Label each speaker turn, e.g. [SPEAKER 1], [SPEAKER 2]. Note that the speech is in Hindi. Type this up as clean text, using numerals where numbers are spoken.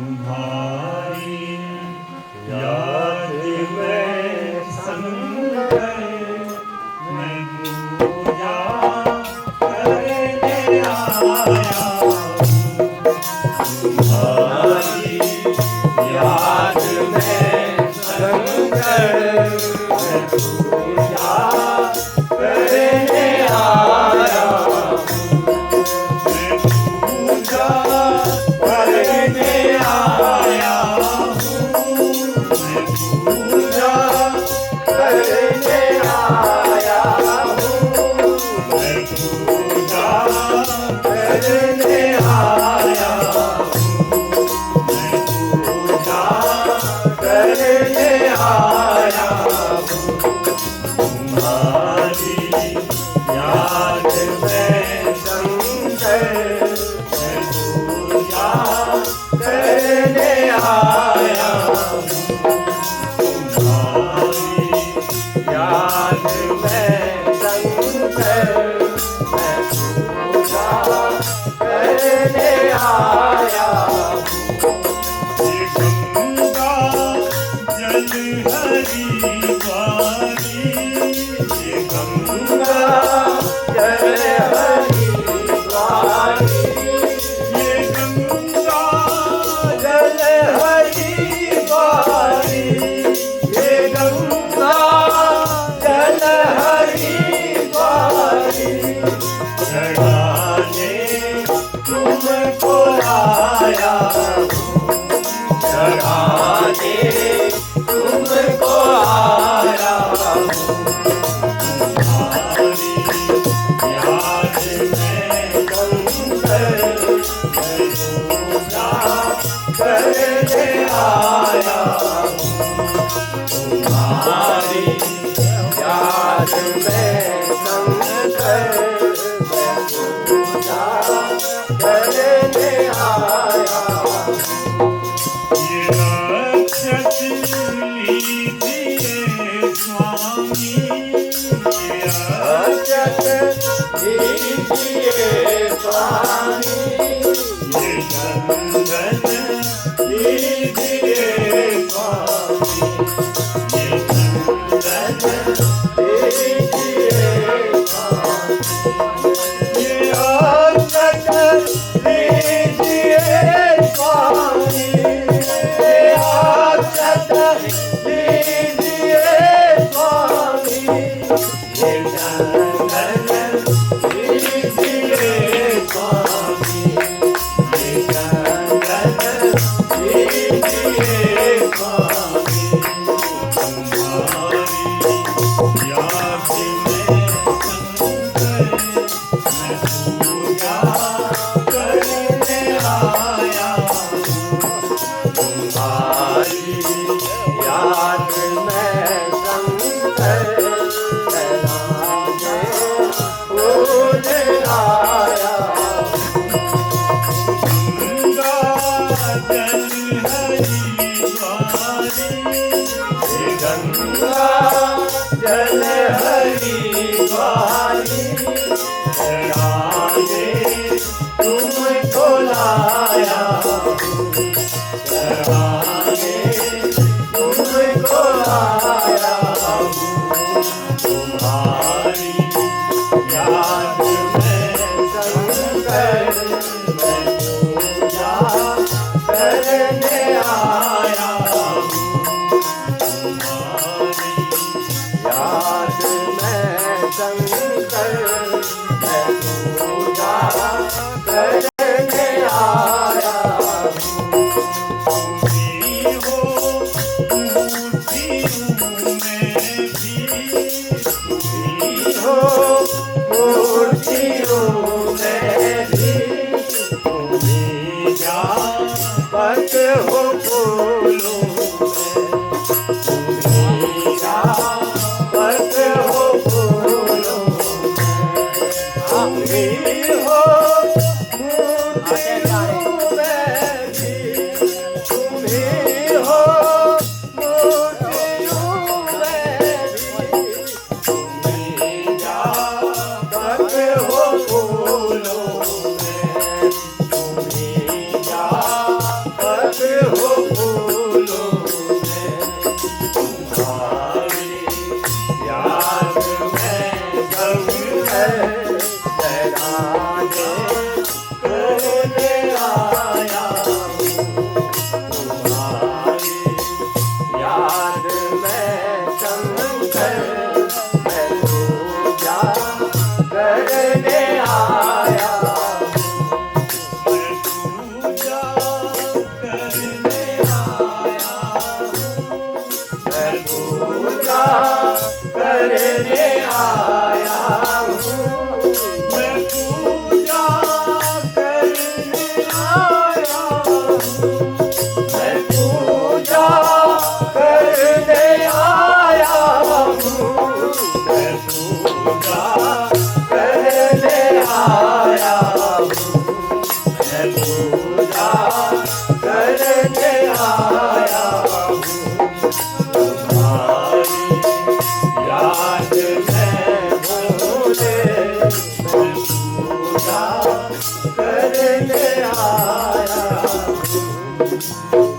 [SPEAKER 1] तुम्हारी याद में संग मैं पूजा करने आया। तुम्हारी याद में संग मैं पूजा करने आया। मैं पूजा करने आया हूँ। मैं पूजा करने आया हूँ। मैं पूजा करने आया हूँ। मैं पूजा करने आया हूँ। तुम्हारी याद में शंकर मैं पूजा करने आया हूँ। तुम्हारी याद में शंकर मैं पूजा करने आया हूँ। ये गंगा जल हरी वाणी, ये गंगा जल हरी वाणी, ये गंगा जल हरी वाणी, ये गंगा जल हरी वाणी। चढ़ाने तुमको आया हूँ। चढ़ाने तुमको आया हूँ। तुम्हारी याद में शंकर मैं पूजा करने आया हूँ। तुम्हारी याद में शंकर मैं पूजा करने आया हूँ। ये रक्षक लीजिए स्वामी, ये रक्षक लीजिए स्वामी, ये चंदन लीजिए स्वामी, ये चंदन लीजिए स्वामी, ये रक्षक लीजिए स्वामी, ये रक्षक लीजिए स्वामी, ये चंदन लीजिए स्वामी, ये चंदन लीजिए स्वामी। तुम्हारी याद में शंकर मैं पूजा करने आया हूँ। तुम्हारी याद में शंकर पूजने आया हूँ। गंगा जल हरी वाणी, ये गंगा जल हरी वाणी। चढ़ाने तुमको लाया हूँ। चढ़ाने तुमको आया हूँ। तुम्हारी याद में शंकर मैं पूजा करने आया हूँ। तुम्हारी याद में शंकर मैं पूजा करने आया हूँ। तुम्ही हो मूर्तियों में भी, तुम्ही हो मूर्तियों में भी, तुम्ही जापत हो फूलों में, तुम्ही जापत हो फूलों में, तुम्ही हो मूर्तियों में भी, तुम्ही हो मूर्तियों में भी, तुम्ही जापत हो फूलों में, तुम्ही जापत मेरी